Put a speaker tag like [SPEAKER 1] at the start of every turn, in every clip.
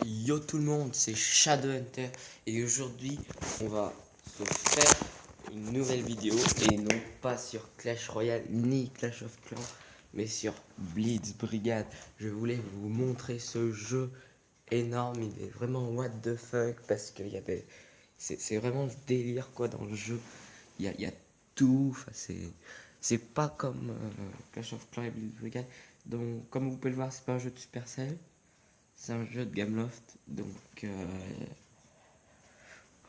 [SPEAKER 1] Yo tout le monde, c'est Shadowhunter et aujourd'hui on va se faire une nouvelle vidéo et non pas sur Clash Royale ni Clash of Clans mais sur Blitz Brigade. Je voulais vous montrer ce jeu énorme, il est vraiment what the fuck parce qu'il y a des... C'est vraiment le délire quoi dans le jeu, il y a tout, enfin, c'est pas comme Clash of Clans et Blitz Brigade. Donc comme vous pouvez le voir, c'est pas un jeu de Supercell. C'est un jeu de Gameloft, donc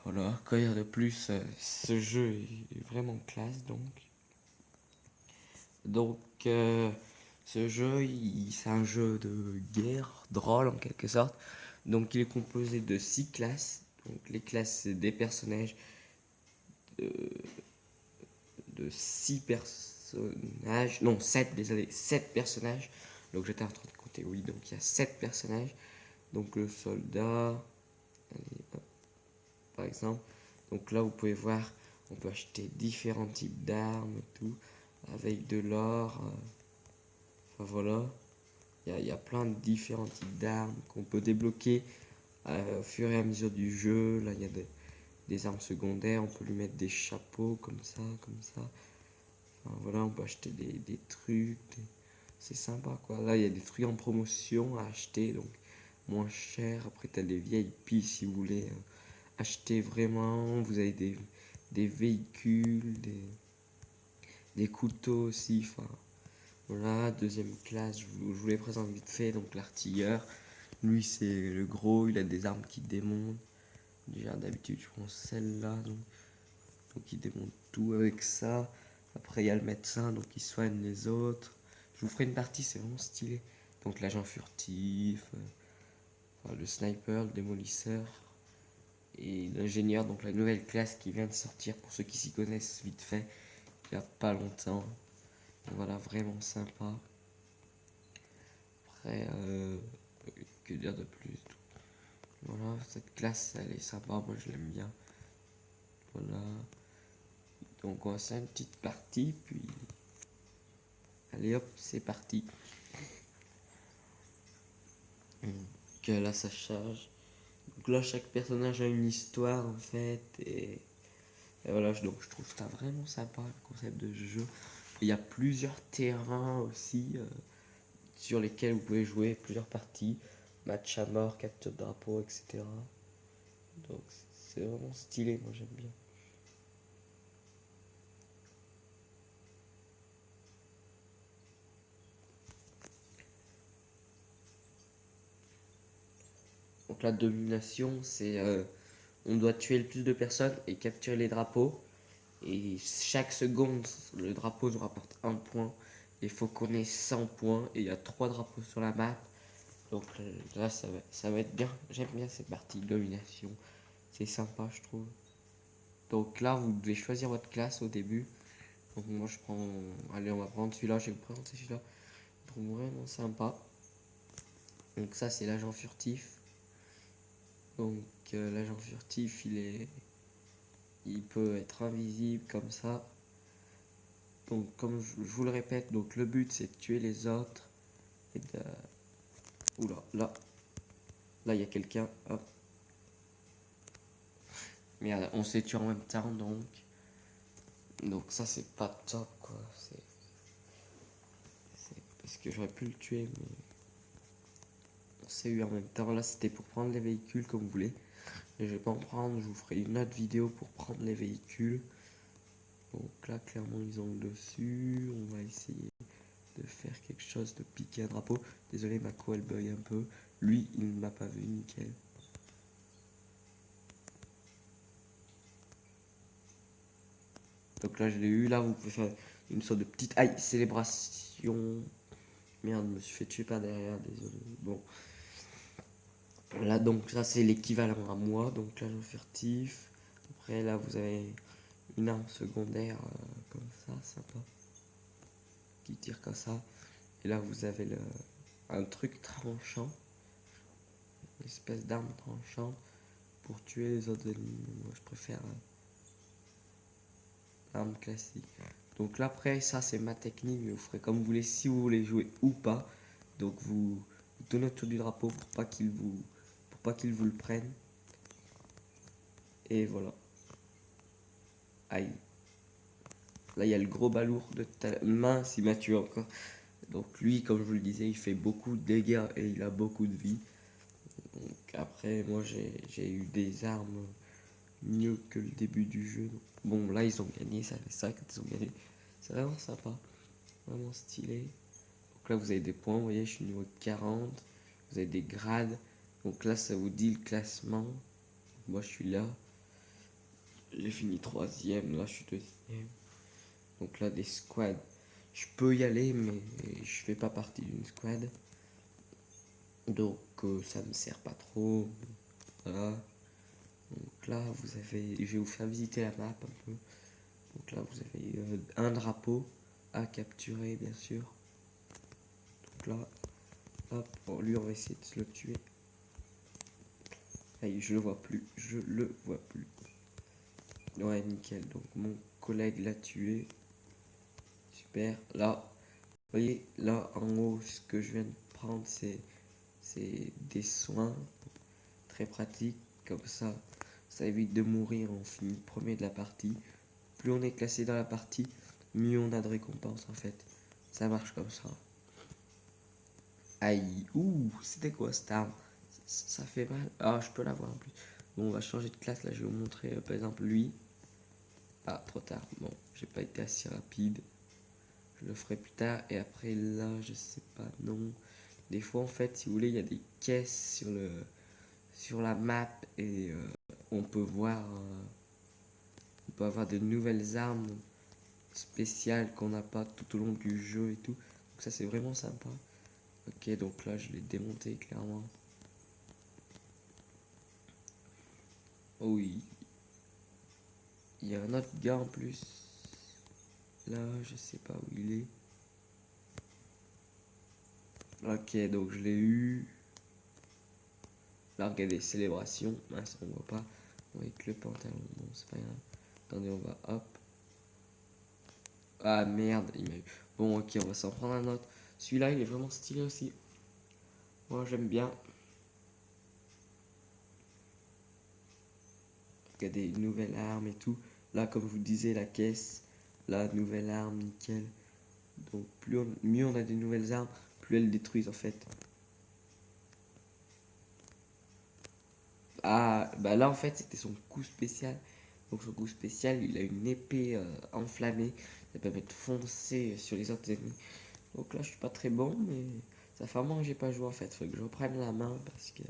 [SPEAKER 1] voilà, quoi dire de plus, ce jeu est vraiment classe donc ce jeu, c'est un jeu de guerre, drôle en quelque sorte, donc il est composé de 6 classes, donc les classes c'est des personnages de, de 6 personnages, non 7, désolé, 7 personnages, donc j'étais en train de compter, oui, donc il y a 7 personnages, donc le soldat, allez, hop, par exemple. Donc là, vous pouvez voir, on peut acheter différents types d'armes et tout, avec de l'or. Enfin voilà, il y a plein de différents types d'armes qu'on peut débloquer au fur et à mesure du jeu. Là, il y a des armes secondaires, on peut lui mettre des chapeaux comme ça, comme ça. Enfin voilà, on peut acheter des trucs, c'est sympa quoi. Là, il y a des trucs en promotion à acheter, donc moins cher. Après, tu as des vieilles pistes si vous voulez acheter vraiment. Vous avez des véhicules, des couteaux aussi. Enfin, voilà, deuxième classe, je vous les présente vite fait. Donc, l'artilleur, lui, c'est le gros, il a des armes qui démontent. Déjà, d'habitude, je prends celle-là, donc il démonte tout avec ça. Après, il y a le médecin, donc il soigne les autres. Je vous ferai une partie, c'est vraiment stylé. Donc, l'agent furtif, enfin, le sniper, le démolisseur et l'ingénieur, donc la nouvelle classe qui vient de sortir pour ceux qui s'y connaissent vite fait, il n'y a pas longtemps. Donc voilà, vraiment sympa. Après, que dire de plus? Voilà, cette classe, elle est sympa, moi je l'aime bien. Voilà. Donc on va faire une petite partie, puis... Allez hop, c'est parti. Donc là, ça charge. Donc là, chaque personnage a une histoire en fait, et voilà, donc je trouve ça vraiment sympa, le concept de jeu. Il y a plusieurs terrains aussi sur lesquels vous pouvez jouer plusieurs parties, match à mort, capture de drapeau, etc. Donc c'est vraiment stylé, moi j'aime bien. Donc la domination, c'est on doit tuer le plus de personnes et capturer les drapeaux. Et chaque seconde, le drapeau nous rapporte un point. Il faut qu'on ait 100 points et il y a 3 drapeaux sur la map. Donc là, ça va être bien. J'aime bien cette partie de domination. C'est sympa, je trouve. Donc là, vous devez choisir votre classe au début. Donc moi, je prends... Allez, on va prendre celui-là. Je vais vous présenter celui-là. Je trouve vraiment sympa. Donc ça, c'est l'agent furtif. Donc l'agent furtif, il peut être invisible comme ça. Donc comme je vous le répète, donc le but, c'est de tuer les autres. Et de... Oula, là, il y a quelqu'un. Hop. Merde, on s'est tué en même temps, donc ça c'est pas top quoi. C'est parce que j'aurais pu le tuer, mais on s'est eu en même temps. Là c'était pour prendre les véhicules comme vous voulez. Mais je vais pas en prendre, je vous ferai une autre vidéo pour prendre les véhicules. Donc là clairement ils ont le dessus. On va essayer de faire quelque chose, de piquer un drapeau. Désolé, ma co elle bug un peu. Lui il ne m'a pas vu, nickel. Donc là je l'ai eu, là vous pouvez faire une sorte de petite aïe célébration. Merde, je me suis fait tuer par derrière, désolé. Bon. Là, donc, ça, c'est l'équivalent à moi. Donc, l'agent furtif. Après, là, vous avez une arme secondaire comme ça, sympa. Qui tire comme ça. Et là, vous avez un truc tranchant. Une espèce d'arme tranchant pour tuer les autres ennemis. Moi, je préfère l'arme classique. Donc là, après, ça, c'est ma technique. Mais vous ferez comme vous voulez, si vous voulez jouer ou pas. Donc, vous tournez autour du drapeau pour pour pas qu'ils vous le prennent. Et voilà. Aïe. Là, il y a le gros balourd de mince, il m'a tué encore. Donc lui, comme je vous le disais, il fait beaucoup de dégâts et il a beaucoup de vie. Donc après, moi, j'ai eu des armes mieux que le début du jeu. Bon, là, ils ont gagné, ça fait ça qu'ils ont gagné. C'est vraiment sympa, vraiment stylé. Donc là, vous avez des points, vous voyez, je suis niveau 40. Vous avez des grades. Donc là, ça vous dit le classement. Moi, je suis là. J'ai fini troisième, là, je suis deuxième. Donc là, des squads. Je peux y aller, mais je fais pas partie d'une squad. Donc ça me sert pas trop. Voilà. Donc là, vous avez. Je vais vous faire visiter la map un peu. Donc là, vous avez un drapeau à capturer, bien sûr. Donc là, hop, bon, lui, on va essayer de se le tuer. Allez, je le vois plus. Je le vois plus. Ouais, nickel. Donc mon collègue l'a tué. Super. Là, vous voyez, là en haut, ce que je viens de prendre, c'est des soins très pratiques. Comme ça évite de mourir. On finit premier de la partie. Plus on est classé dans la partie, mieux on a de récompenses en fait. Ça marche comme ça. Aïe, ouh, c'était quoi cette arme? Ça fait mal. Ah, je peux l'avoir en plus. Bon, on va changer de classe. Là, je vais vous montrer par exemple lui. Ah, trop tard. Bon, j'ai pas été assez rapide. Je le ferai plus tard. Et après, là, je sais pas, non. Des fois, en fait, si vous voulez, il y a des caisses sur la map. Et on peut voir. On peut avoir de nouvelles armes spéciales qu'on n'a pas tout au long du jeu et tout. Donc ça, c'est vraiment sympa. Ok, donc là, je l'ai démonté, clairement. Oh oui. Il y a un autre gars en plus. Là, je sais pas où il est. Ok, donc je l'ai eu. Là, regardez, célébration. Mince, on voit pas. Avec le pantalon. Bon, c'est pas grave. Attendez, on va hop. Ah merde, il m'a eu. Bon, ok, on va s'en prendre un autre. Celui-là, il est vraiment stylé aussi. Moi, j'aime bien. Regardez, une nouvelle arme et tout. Là, comme je vous disais, la caisse. La nouvelle arme, nickel. Donc, mieux on a des nouvelles armes, plus elles détruisent en fait. Ah, bah là en fait c'était son coup spécial. Donc son coup spécial, il a une épée enflammée. Ça permet de foncer sur les autres ennemis. Donc là je suis pas très bon, mais ça fait un moment que j'ai pas joué en fait. Faut que je reprenne la main parce que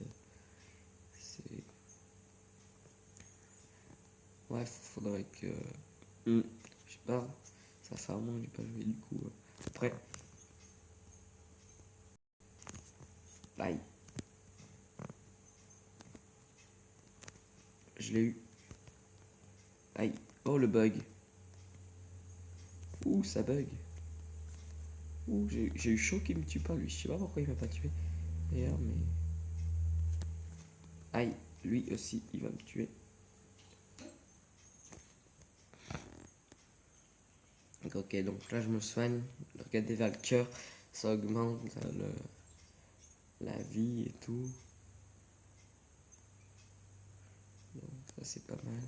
[SPEAKER 1] c'est. Ouais, faudrait que. Je sais pas. Ça fait un moment que j'ai pas joué du coup. Après. Aïe. Je l'ai eu. Aïe. Oh le bug. Ouh, ça bug. Ouh, j'ai eu chaud qu'il me tue pas lui. Je sais pas pourquoi il m'a pas tué. D'ailleurs, mais. Aïe, lui aussi, il va me tuer. Ok, donc là je me soigne. Regardez vers le cœur, ça augmente la vie et tout. Donc ça c'est pas mal.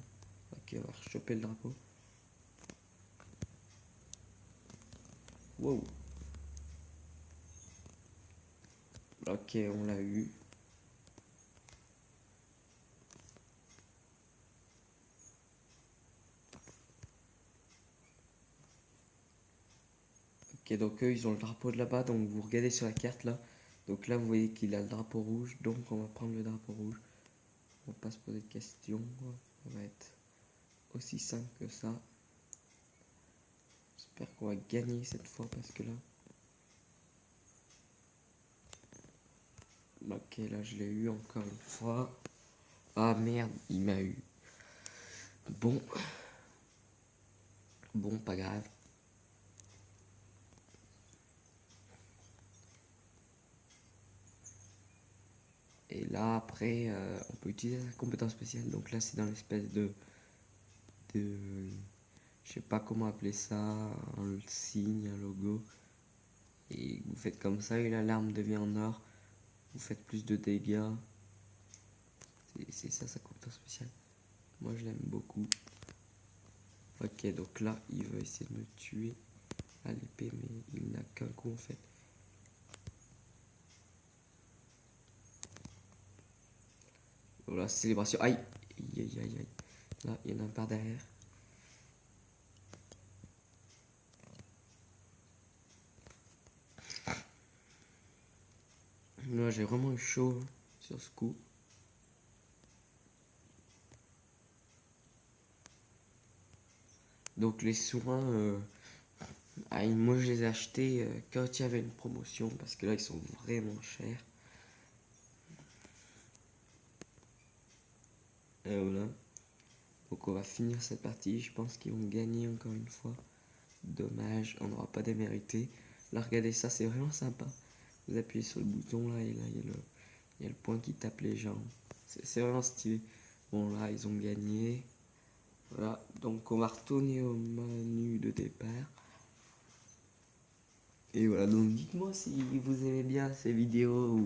[SPEAKER 1] Ok, on va choper le drapeau. Wow. Ok, on l'a eu. Ok, donc eux ils ont le drapeau de là-bas. Donc vous regardez sur la carte là. Donc là vous voyez qu'il a le drapeau rouge. Donc on va prendre le drapeau rouge. On va pas se poser de questions. Ça va être aussi simple que ça. J'espère qu'on va gagner cette fois parce que là. Ok, là je l'ai eu encore une fois. Ah merde, il m'a eu. Bon. Bon, pas grave. Et là, après, on peut utiliser la compétence spéciale. Donc là, c'est dans l'espèce de. Je sais pas comment appeler ça. Un signe, un logo. Et vous faites comme ça et l'alarme devient en or. Vous faites plus de dégâts. c'est ça sa compétence spéciale. Moi je l'aime beaucoup. Ok, donc là il veut essayer de me tuer à l'épée, mais il n'a qu'un coup en fait. Voilà, célébration. Aïe, aïe, aïe, aïe, aïe. Là, il y en a un par derrière. Là, j'ai vraiment eu chaud sur ce coup. Donc les soins, moi je les ai achetés quand il y avait une promotion parce que là ils sont vraiment chers. Et voilà. Donc on va finir cette partie. Je pense qu'ils vont gagner encore une fois. Dommage, on n'aura pas démérité. Là regardez ça, c'est vraiment sympa. Vous appuyez sur le bouton là et là il y a le point qui tape les gens. C'est vraiment stylé. Bon là ils ont gagné. Voilà, donc on va retourner au menu de départ. Et voilà, donc dites-moi si vous aimez bien ces vidéos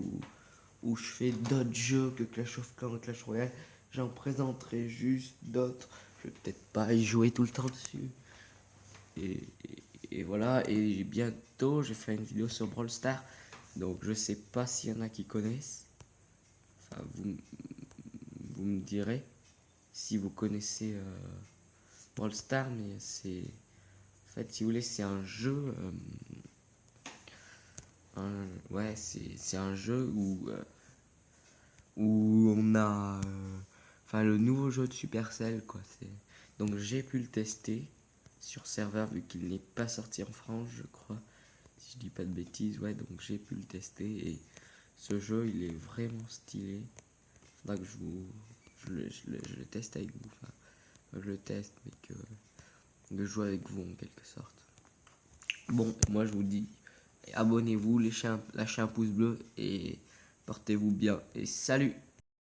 [SPEAKER 1] où je fais d'autres jeux que Clash of Clans et Clash Royale. J'en présenterai juste d'autres. Je vais peut-être pas y jouer tout le temps dessus. Et, et voilà, et bientôt je vais faire une vidéo sur Brawl Stars. Donc je sais pas s'il y en a qui connaissent. Enfin, vous me direz si vous connaissez Brawl Stars, mais c'est... En fait, si vous voulez, c'est un jeu... ouais, c'est un jeu où on a... Enfin, le nouveau jeu de Supercell, quoi. Donc j'ai pu le tester sur serveur, vu qu'il n'est pas sorti en France, je crois. Si je dis pas de bêtises, ouais, donc j'ai pu le tester. Et ce jeu, il est vraiment stylé. Faudra que je le teste avec vous. Enfin, je le teste, mais que de jouer avec vous en quelque sorte. Bon, moi je vous dis, abonnez-vous, lâchez un pouce bleu et portez-vous bien. Et salut!